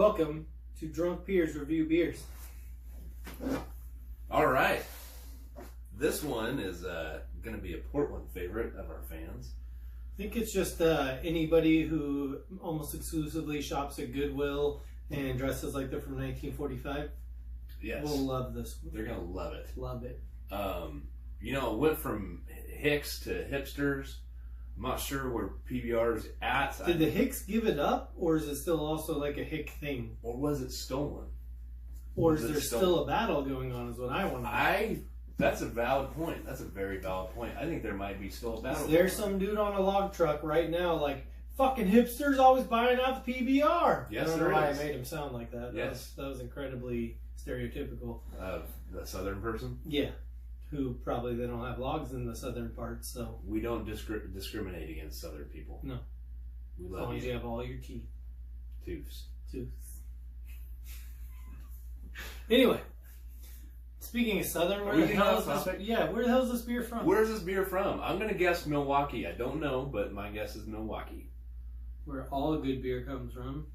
Welcome to Drunk Peers Review Beers. All right. This one is going to be a Portland favorite of our fans. I think it's just anybody who almost exclusively shops at Goodwill and dresses like they're from 1945. Yes. Will love this one. They're going to love it. Love it. It went from Hicks to hipsters. I'm not sure where PBR's at. Did the Hicks give it up, or is it still also like a Hick thing? Or was it stolen? Or is there still a battle going on is what I want to know. That's a valid point. That's a very valid point. I think there might be still a battle. There's some dude on a log truck right now like, fucking hipsters always buying out the PBR. Yes, I don't there know why is. I made him sound like that. Yes. That was incredibly stereotypical. Of the southern person? Yeah. Who probably they don't have logs in the southern parts, so. We don't discriminate against southern people. No. We As love long as you have all your teeth. Tooths. Anyway. Speaking of southern, where the hell is this beer from? Where's this beer from? I'm going to guess Milwaukee. I don't know, but my guess is Milwaukee. Where all good beer comes from.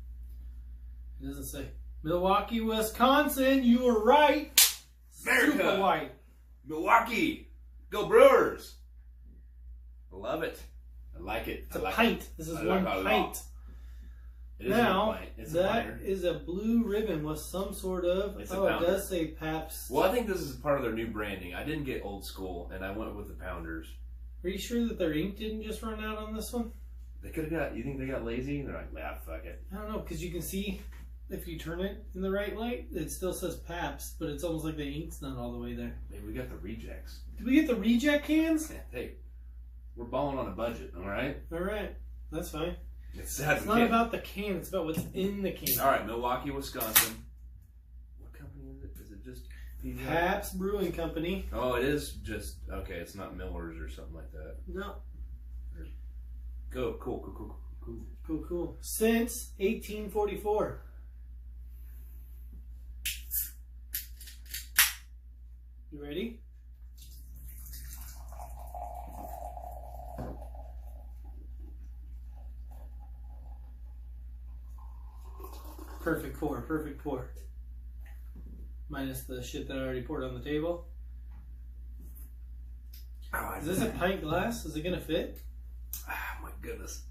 It doesn't say. Milwaukee, Wisconsin, you were right. America. Super white. Milwaukee. Go Brewers. I love it. I like it. It's a pint. This is one pint. Now, that is a blue ribbon with some sort of... it does say Pabst. Well, I think this is part of their new branding. I didn't get old school, and I went with the Pounders. Are you sure that their ink didn't just run out on this one? They could have got... You think they got lazy? And they're like, nah, fuck it. I don't know, because you can see, if you turn it in the right light, it still says Pabst, but it's almost like the ink's not all the way there. Maybe we got the rejects. Did we get the reject cans? Hey, we're balling on a budget, all right? All right, that's fine. It's sad. It's not about the can, it's about what's in the can. All right, Milwaukee, Wisconsin. What company is it? Is it just PBR? Pabst Brewing Company. Oh, it is just, okay, it's not Miller's or something like that. No. Go, cool. Cool. Since 1844. You ready? Perfect pour. Minus the shit that I already poured on the table. Oh, is this a pint glass? Is it gonna fit? Ah, my goodness.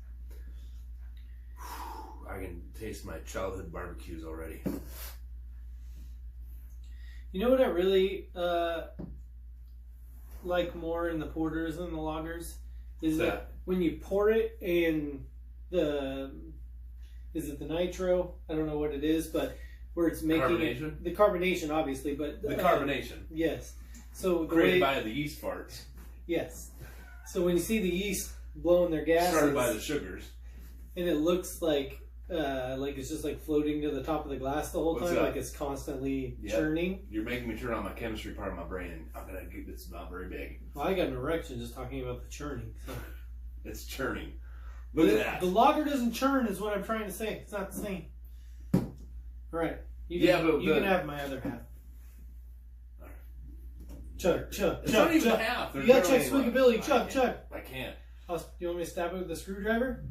I can taste my childhood barbecues already. You know what I really like more in the porters than the lagers? Is that when you pour it in is it the nitro? I don't know what it is, but where it's making the carbonation, obviously, but the carbonation. Yes. So created by the yeast farts. Yes. So when you see the yeast blowing their gases, started by the sugars, and it looks like it's just like floating to the top of the glass the whole time, like it's constantly churning. You're making me turn on my chemistry part of my brain. I'm gonna get this not very big. Well, I got an erection just talking about the churning. So. It's churning. Look at that. The lager doesn't churn, is what I'm trying to say. It's not the same. All right. You can have my other half. Chug. It's not even half. You gotta chug Swiggabilly. Chug. I can't. Do you want me to stab it with a screwdriver?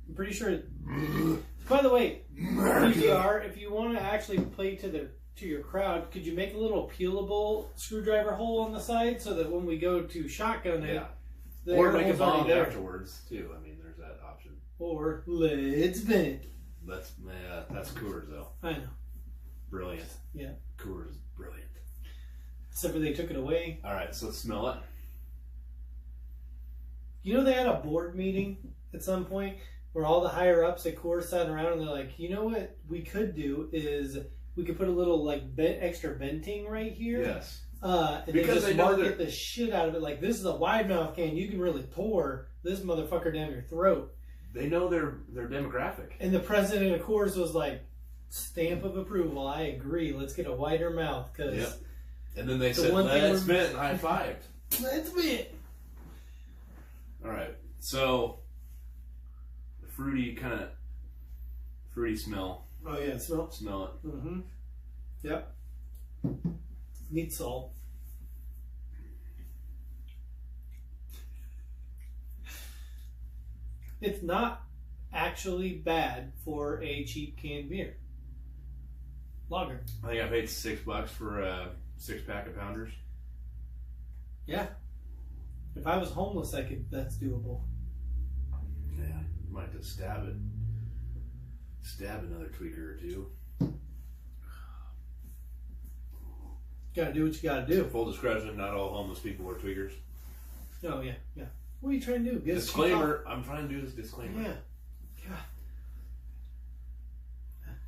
I'm pretty sure. By the way, PBR, if you want to actually play to your crowd, could you make a little peelable screwdriver hole on the side so that when we go to shotgun it, or make a bomb afterwards too. I mean, there's that option. Or let's vent. That's Coors though. I know. Brilliant. Yeah. Coors is brilliant. Except for they took it away. All right, so let's smell it. You know they had a board meeting at some point where all the higher ups at Coors sat around and they're like, you know what we could do is we could put a little extra venting right here. Yes. And because they just market the shit out of it. Like, this is a wide mouth can. You can really pour this motherfucker down your throat. They know their demographic. And the president of Coors was like, stamp of approval. I agree. Let's get a wider mouth. Cause and then they said, let's vent, and high-fived. Let's vent. All right. So, the fruity smell. Oh, yeah. Smell it. Mm-hmm. Yep. Need salt. It's not actually bad for a cheap canned beer. lager. I think I paid $6 for a 6-pack of Pounders. Yeah. If I was homeless, that's doable. Yeah, you might just stab it. Stab another tweaker or two. Gotta do what you gotta do. So full discretion, not all homeless people are tweakers. Oh, yeah. What are you trying to do? Disclaimer. I'm trying to do this disclaimer. Yeah. God.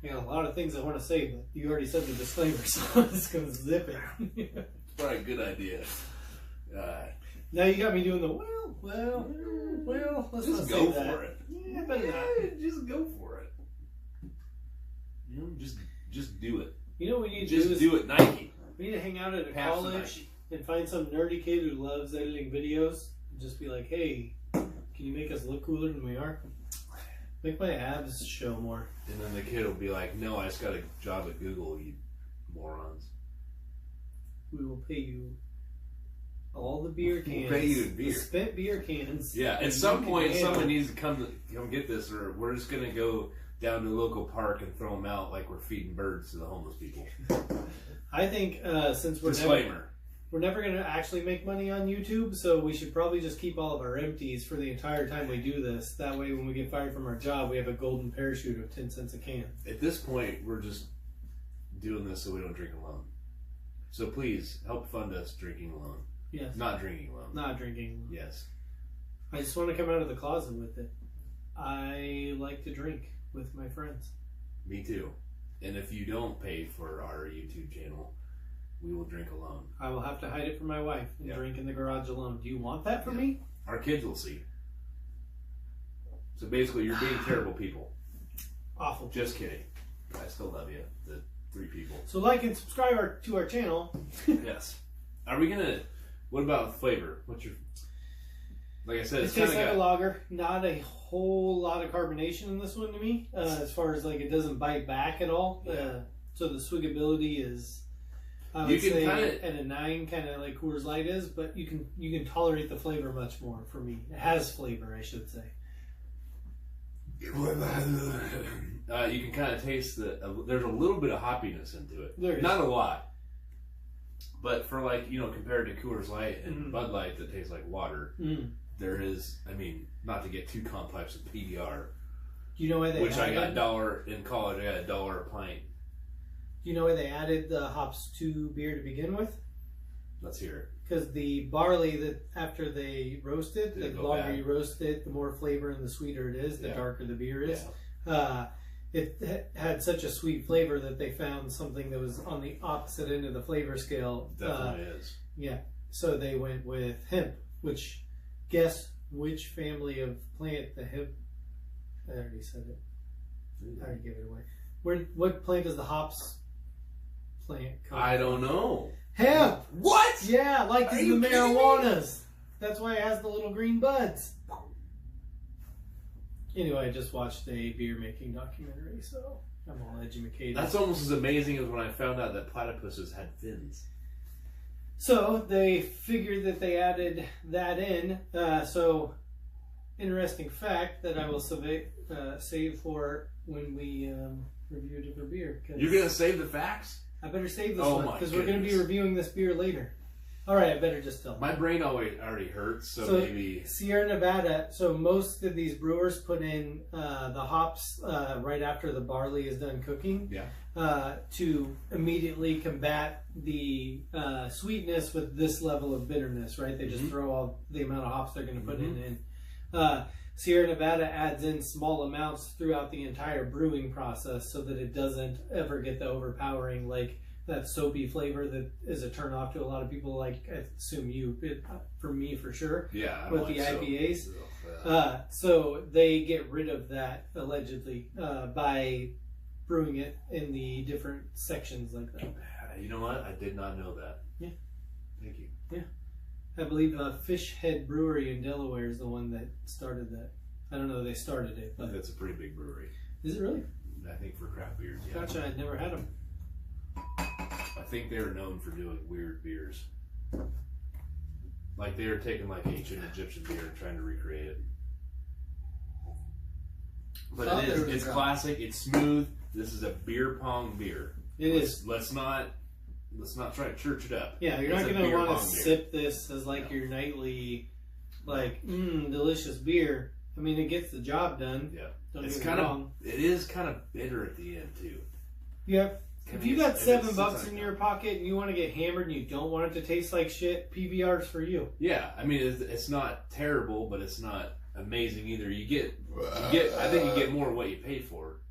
I got a lot of things I want to say, but you already said the disclaimer, so I'm just going to zip it. It's probably a good idea. Now you got me doing the, let's just not go say that. for it. Yeah, better not. Just go for it. You know, just do it. You know what we need to Just do it, Nike. We need to hang out at a Pabst college and find some nerdy kid who loves editing videos and just be like, hey, can you make us look cooler than we are? Make my abs show more. And then the kid will be like, no, I just got a job at Google, you morons. We will pay you all the beer cans. We'll pay you in beer. The spent beer cans. Yeah, at some point, someone needs to come get this, or we're just going to go down to the local park and throw them out like we're feeding birds to the homeless people. I think since we're never going to actually make money on YouTube, so we should probably just keep all of our empties for the entire time we do this. That way, when we get fired from our job, we have a golden parachute of 10 cents a can. At this point, we're just doing this so we don't drink alone. So please, help fund us drinking alone. Yes. Not drinking alone. Not drinking. Yes. I just want to come out of the closet with it. I like to drink with my friends. Me too. And if you don't pay for our YouTube channel, we will drink alone. I will have to hide it from my wife and drink in the garage alone. Do you want that for me? Our kids will see. So basically, you're being terrible people. Awful. Just kidding. I still love you, the 3 people. So like and subscribe to our channel. Yes. Are we going to... What about flavor? What's your... Like I said, it tastes like a lager. Not a whole lot of carbonation in this one to me. As far as like it doesn't bite back at all. Yeah. So the swiggability is... I would say at a 9, kind of like Coors Light is, but you can tolerate the flavor much more for me. It has flavor, I should say. You can kind of taste there's a little bit of hoppiness into it. There is. Not a lot. But for like, compared to Coors Light and Bud Light that tastes like water, there is, not to get too complex with PBR. You know why they I got $1 in college, I got $1 a pint. You know why they added the hops to beer to begin with? Let's hear it. Because the barley that after they roast it, the longer you roast it, the more flavor and the sweeter it is, the darker the beer is. Yeah. It had such a sweet flavor that they found something that was on the opposite end of the flavor scale. Definitely is. Yeah. So they went with hemp, which, guess which family of plant the hemp... I already said it. I already gave it away. What plant does the hops plant come I don't know. Hemp! What? Yeah, like the marijuanas. That's why it has the little green buds. Anyway, I just watched a beer making documentary, so I'm all educated. That's almost as amazing as when I found out that platypuses had fins. So they figured that they added that in. So interesting fact that I will save for when we review a different beer. You're going to save the facts? I better save this one because we're going to be reviewing this beer later. All right, I better just tell them. My brain already hurts, so maybe... Sierra Nevada, so most of these brewers put in the hops right after the barley is done cooking to immediately combat the sweetness with this level of bitterness, right? They just throw all the amount of hops they're going to put in. Sierra Nevada adds in small amounts throughout the entire brewing process so that it doesn't ever get the overpowering, like that soapy flavor that is a turn off to a lot of people, like I assume for me for sure. Yeah, I with the IPAs. So they get rid of that allegedly by brewing it in the different sections like that. You know what? I did not know that. Yeah. Thank you. Yeah. I believe Fish Head Brewery in Delaware is the one that started that. I don't know if they started it, but that's a pretty big brewery. Is it really? I think for craft beers. Yeah. Gotcha. I'd never had them. I think they were known for doing weird beers. Like they were taking like ancient Egyptian beer and trying to recreate it. But it's classic. It's smooth. This is a beer pong beer. Let's not try to church it up. Yeah, you're not going to want to sip this as like your nightly, like, delicious beer. I mean, it gets the job done. Yeah. Don't It is kind of bitter at the end, too. Yeah. If you got $7 in your pocket and you want to get hammered and you don't want it to taste like shit, PBR's for you. Yeah. I mean, it's not terrible, but it's not amazing either. I think you get more what you pay for.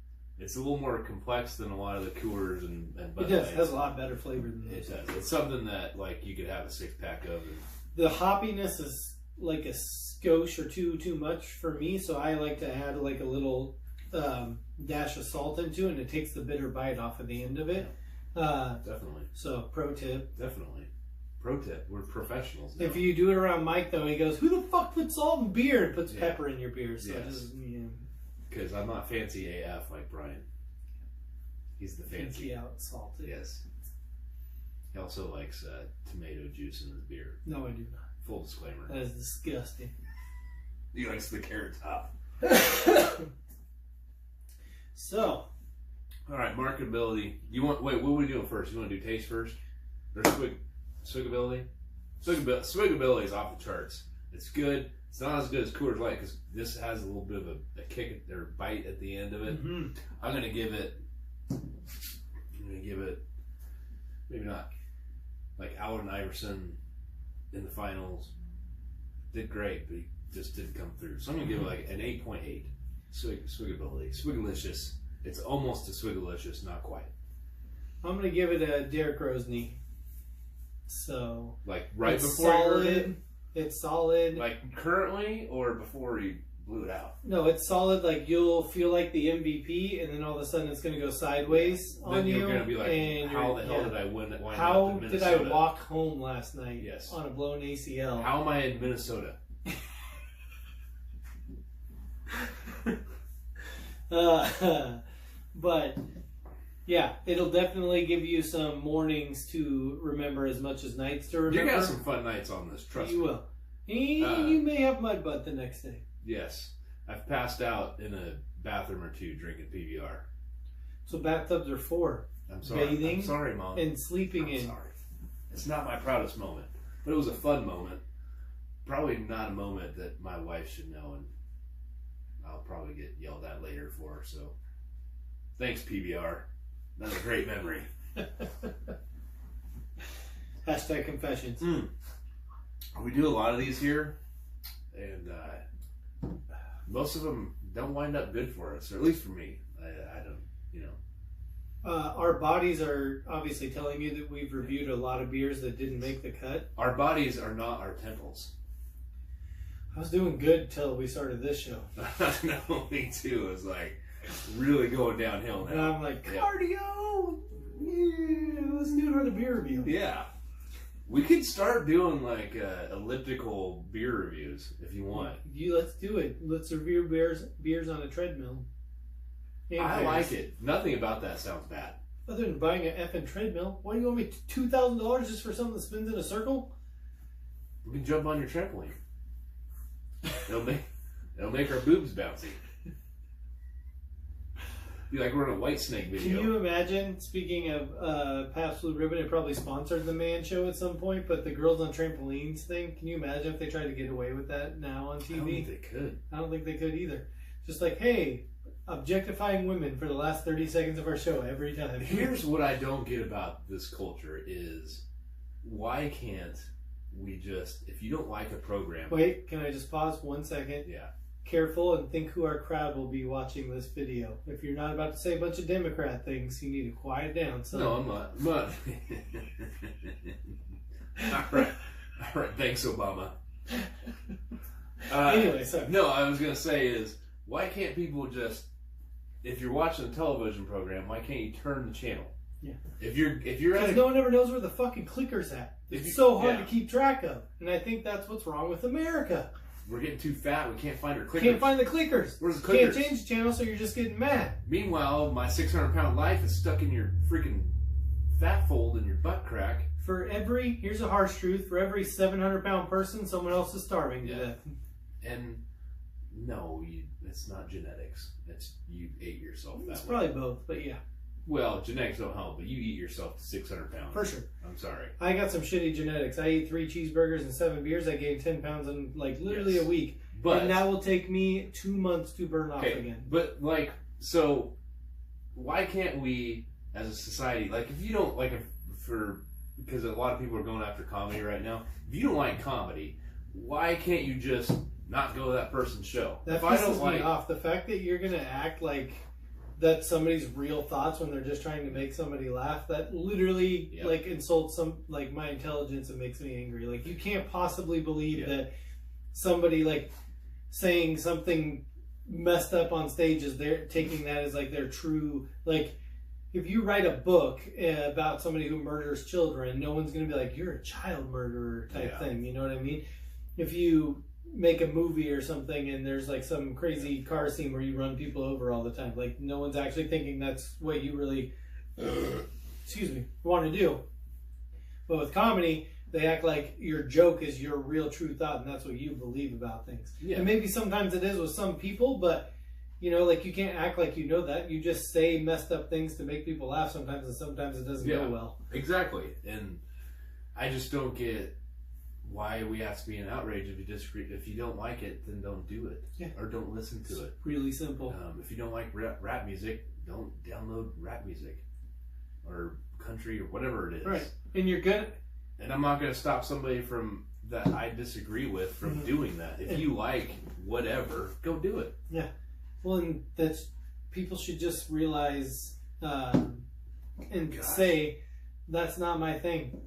It's a little more complex than a lot of the Coors and Bud Light. It has a lot better flavor than those. It does. It's something that like you could have a 6-pack of. The hoppiness is like a skosh or two too much for me, so I like to add like a little dash of salt into it, and it takes the bitter bite off at the end of it. Definitely. So, pro tip. Definitely. Pro tip. We're professionals now. If you do it around Mike, though, he goes, "Who the fuck puts salt in beer and puts pepper in your beer?" So because I'm not fancy AF like Brian. He's the fancy out salted. Yes. He also likes tomato juice in his beer. No, I do not. Full disclaimer. That is disgusting. He likes the carrot top. So, all right, marketability. What are we doing first? You want to do taste first? Or swigability? Swigability is off the charts. It's good. It's not as good as Coors Light because this has a little bit of a kick or bite at the end of it. Mm-hmm. I'm gonna give it maybe not like Allen Iverson in the finals did great, but he just didn't come through. So I'm gonna give it like an 8.8. Swigability. Swigalicious. It's almost a Swigalicious, not quite. I'm gonna give it a Derek Rosny. So like right it's before solid. You heard it? It's solid. Like currently or before he blew it out? No, it's solid. Like you'll feel like the MVP, and then all of a sudden it's gonna go sideways on you. You're gonna be like, how the hell did I win? How did I walk home last night? Yes. On a blown ACL. How am I in Minnesota? But yeah, it'll definitely give you some mornings to remember as much as nights to remember. You got some fun nights on this, trust me. You will. And you may have mud butt the next day. Yes. I've passed out in a bathroom or two drinking PBR. So bathtubs are for I'm sorry. bathing I'm sorry, Mom. and sleeping in. Sorry. It's not my proudest moment, but it was a fun moment. Probably not a moment that my wife should know, and I'll probably get yelled at later for. So, thanks, PBR. That's a great memory. Hashtag confessions. We do a lot of these here, and most of them don't wind up good for us, or at least for me. I don't, Our bodies are obviously telling you that we've reviewed a lot of beers that didn't make the cut. Our bodies are not our temples. I was doing good till we started this show. No, me too. It was like really going downhill now. And I'm like, cardio! Yeah, let's do another beer review. Yeah. We could start doing like elliptical beer reviews if you want. Let's do it. Let's review beers on a treadmill. I like it. Nothing about that sounds bad. Other than buying an effing treadmill, why do you want me $2,000 just for something that spins in a circle? We can jump on your trampoline. It'll make our boobs bouncy. Be like we're in a White Snake video. Can you imagine? Speaking of Pabst Blue Ribbon, it probably sponsored the Man Show at some point. But the girls on trampolines thing, can you imagine if they tried to get away with that now on TV? I don't think they could. I don't think they could either. Just like, hey, objectifying women for the last 30 seconds of our show every time. Here's what I don't get about this culture is why can't we just, if you don't like a program... Wait, can I just pause 1 second? Yeah. Careful and think who our crowd will be watching this video. If you're not about to say a bunch of Democrat things, you need to quiet down. So. No, I'm not. All right. Thanks, Obama. Anyway, sorry. No, I was going to say is, why can't people just, if you're watching a television program, why can't you turn the channel? Yeah. If you're because no one ever knows where the fucking clicker's at. It's so hard to keep track of. And I think that's what's wrong with America. We're getting too fat. We can't find our clickers. Can't find the clickers. Where's the clickers? Can't change the channel, so you're just getting mad. Meanwhile, my 600-pound life is stuck in your freaking fat fold in your butt crack. Here's a harsh truth, for every 700-pound person, someone else is starving to death. And no, it's not genetics. It's you ate yourself that way. It's probably both, but yeah. Well, genetics don't help, but you eat yourself to 600 pounds. For sure. I'm sorry. I got some shitty genetics. I ate 3 cheeseburgers and 7 beers. I gained 10 pounds in like literally a week. But and that will take me 2 months to burn off again. But like, so why can't we, as a society, like if you don't like, because a lot of people are going after comedy right now. If you don't like comedy, why can't you just not go to that person's show? That pisses me off. The fact that you're gonna act like that's somebody's real thoughts when they're just trying to make somebody laugh, that literally like insults like my intelligence and makes me angry. Like you can't possibly believe that somebody like saying something messed up on stage is they're taking that as like their true, like if you write a book about somebody who murders children, no one's gonna be like, you're a child murderer type thing, you know what I mean? If you make a movie or something and there's like some crazy car scene where you run people over all the time, like no one's actually thinking that's what you really want to do. But with comedy, they act like your joke is your real true thought and that's what you believe about things. And maybe sometimes it is with some people, but you know, like you can't act like you know that. You just say messed up things to make people laugh sometimes, and sometimes it doesn't go well. Exactly. And I just don't get why we have to be in outrage if you disagree. If you don't like it, then don't do it. Or don't listen to it. Really simple. If you don't like rap music, don't download rap music. Or country or whatever it is. Right. And you're good. And I'm not going to stop somebody from that I disagree with from doing that. If you like whatever, go do it. Yeah. Well, and that's, people should just realize and say, that's not my thing.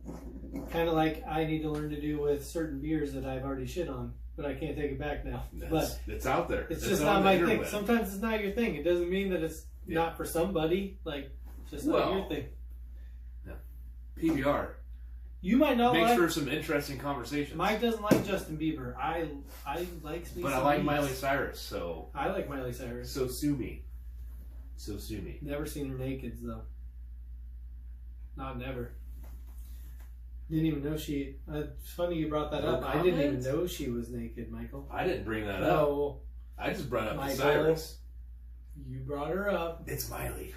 Kind of like I need to learn to do with certain beers that I've already shit on, but I can't take it back now. But it's out there. It's just not my thing. Sometimes it's not your thing. It doesn't mean that it's not for somebody. Like, it's just not your thing. Yeah. PBR. You might not Makes for some interesting conversations. Mike doesn't like Justin Bieber. I like Speak. But I like Miley Cyrus, so... I like Miley Cyrus. So sue me. So sue me. Never seen her naked, though. Not never. Didn't even know she... it's funny you brought that up. I didn't even know she was naked, Michael. I didn't bring that up. I just brought up Michael, Cyrus. You brought her up. It's Miley.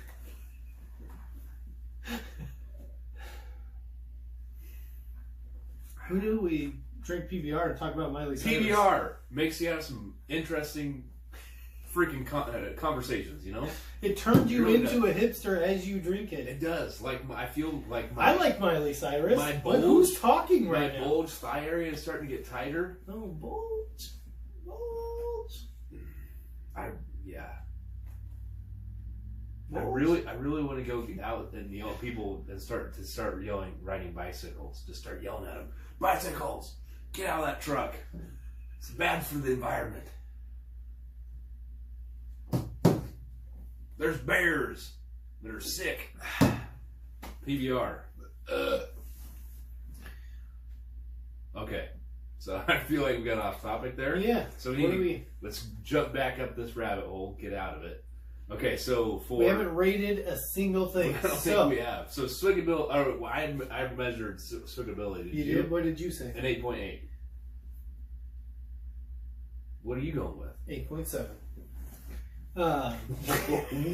Who do we drink PBR to talk about Miley Cyrus? PBR makes you have some interesting freaking conversations, you know? It turned you really into a hipster as you drink it. It does. Like, I feel like I like Miley Cyrus. My bulge, who's talking right now? My bulge thigh area is starting to get tighter. Oh, bulge. I really want to go out and yell at people and start yelling, riding bicycles. Just start yelling at them. Bicycles! Get out of that truck. It's bad for the environment. There's bears that are sick. PBR. Okay. So I feel like we got off topic there. Yeah. So let's jump back up this rabbit hole, get out of it. Okay, so we haven't rated a single thing. I don't think we have. So swiggability, I measured swiggability. You did? What did you say? An 8.8. What are you going with? 8.7.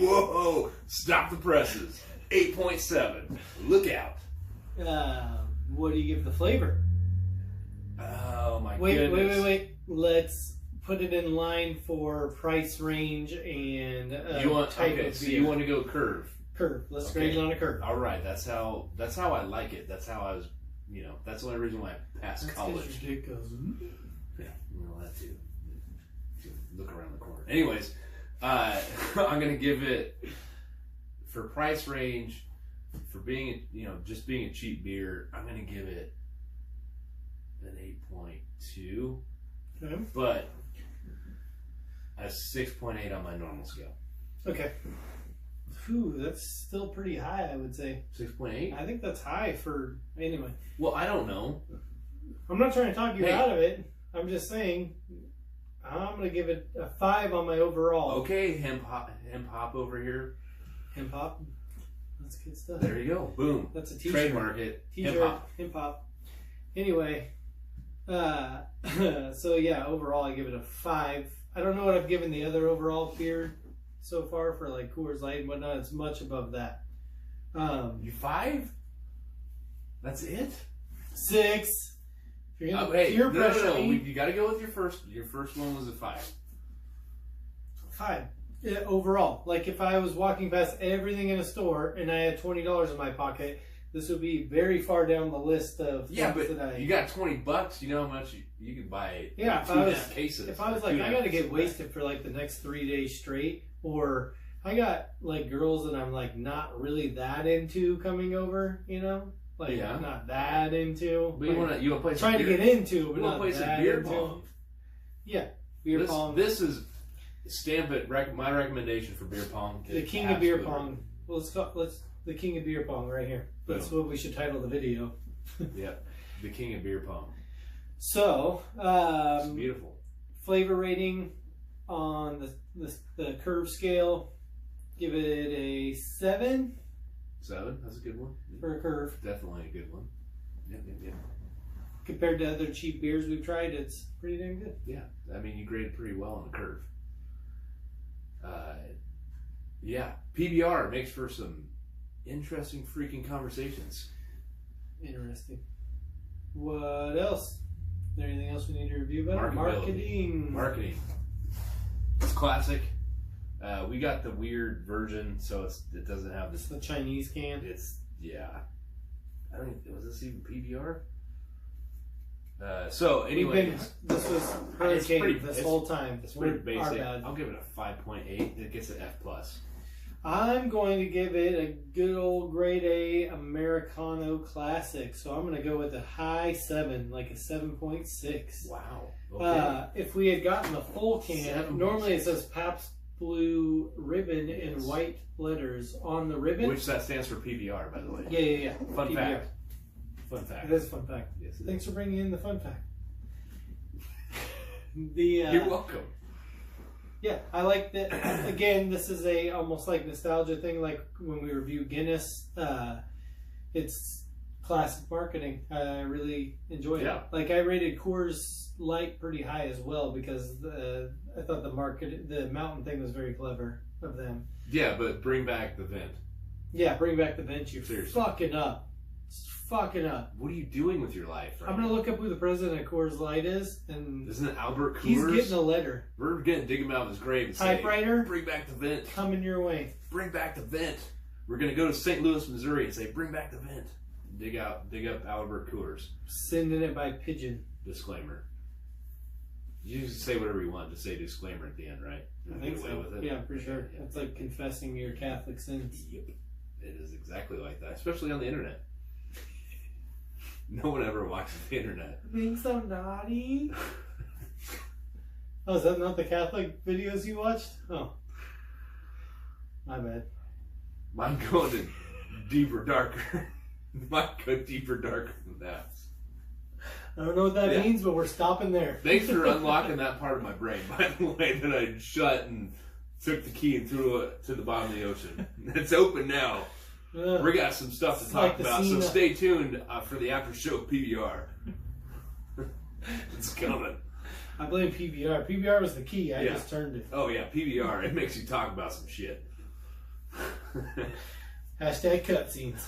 Whoa! Stop the presses. 8.7. Look out. What do you give the flavor? Oh my goodness. Wait. Let's put it in line for price range and type of beer. You want to go curve. Let's grade it on a curve. All right, that's how I like it. That's how I was, that's the only reason why I passed college. Your dick goes. Yeah, that too. Look around the corner. Anyways, I'm gonna give it, for price range, for being just being a cheap beer, I'm gonna give it an 8.2. Okay. But a 6.8 on my normal scale. Okay. Phew, that's still pretty high, I would say. 6.8? I think that's high for... Anyway. Well, I don't know. I'm not trying to talk you out of it. I'm just saying, I'm going to give it a 5 on my overall. Okay, hemp hop over here. Hemp hop? That's good stuff. There you go. Boom. That's a t-shirt. Trademark it. T-shirt. Hemp hop. Anyway, so yeah, overall I give it a 5. I don't know what I've given the other overall beer so far for like Coors Light and whatnot. It's much above that. You 5? That's it? 6. If you're gonna Hey, peer pressure me, you got to go with your first. Your first one was a 5. 5. Yeah, overall, like if I was walking past everything in a store and I had $20 in my pocket, this would be very far down the list of things that I. You got $20. You know how much you could buy? Yeah, if I was cases. If I was like, I got to get wasted for like the next 3 days straight, or I got like girls that I'm like not really that into coming over, you know, like not that into. But you want to play trying to get into, but not play some that beer into. pong. Yeah, beer pong. This is stamp it. My recommendation for beer pong. The king of beer pong. Well, let's the king of beer pong right here. That's what we should title the video. Yeah, the king of beer pong. So, it's beautiful. Flavor rating on the curve scale. Give it a 7. 7? That's a good one. For a curve. Definitely a good one. Yeah. Compared to other cheap beers we've tried, it's pretty damn good. Yeah, I mean, you graded pretty well on the curve. Yeah, PBR makes for some interesting freaking conversations. Interesting. What else? Is there anything else we need to review about? Marketing. It's classic. We got the weird version, so it doesn't have this. The Chinese can. I don't even, was this even PBR? So anyways, this was hurricane this whole time. It's pretty basic. I'll give it a 5.8. It gets an F+. I'm going to give it a good old grade A Americano classic. So I'm going to go with a high 7, like a 7.6. Wow. Okay. If we had gotten the full can, normally it says Pabst Blue Ribbon in white letters on the ribbon. Which that stands for PBR, by the way. Yeah. Fun PBR. fact. Fun fact. It is a fun fact. Yes, Thanks for bringing in the fun fact. You're welcome. Yeah, I like that. Again, this is a almost like nostalgia thing. Like when we review Guinness, it's classic marketing. I really enjoy it. Like I rated Coors Light pretty high as well because I thought the mountain thing was very clever of them. Yeah, but bring back the vent. Yeah, bring back the vent. You're seriously fucking up. Fucking up. What are you doing with your life? I'm gonna look up who the president of Coors Light is, and isn't it Albert Coors? He's getting a letter. We're gonna dig him out of his grave and typewriter, say, "Bring back the vent." Coming your way. Bring back the vent. We're gonna go to St. Louis, Missouri, and say, "Bring back the vent." Dig up Albert Coors. Sending it by pigeon. Disclaimer. You can say whatever you want. Just say disclaimer at the end, right? I think so. With it. Yeah, for sure. Yeah. It's like confessing your Catholic sins. Yep. It is exactly like that, especially on the internet. No one ever watches the internet. Being so naughty. Oh, is that not the Catholic videos you watched? Oh. My bad. Mine going to deeper, darker. Mine go deeper, darker than that. I don't know what that means, but we're stopping there. Thanks for unlocking that part of my brain, by the way, that I shut and took the key and threw it to the bottom of the ocean. It's open now. We got some stuff to talk about, so stay tuned for the after show PBR. It's coming. I blame PBR. PBR was the key. I just turned it. Oh yeah, PBR. It makes you talk about some shit. Hashtag cutscenes.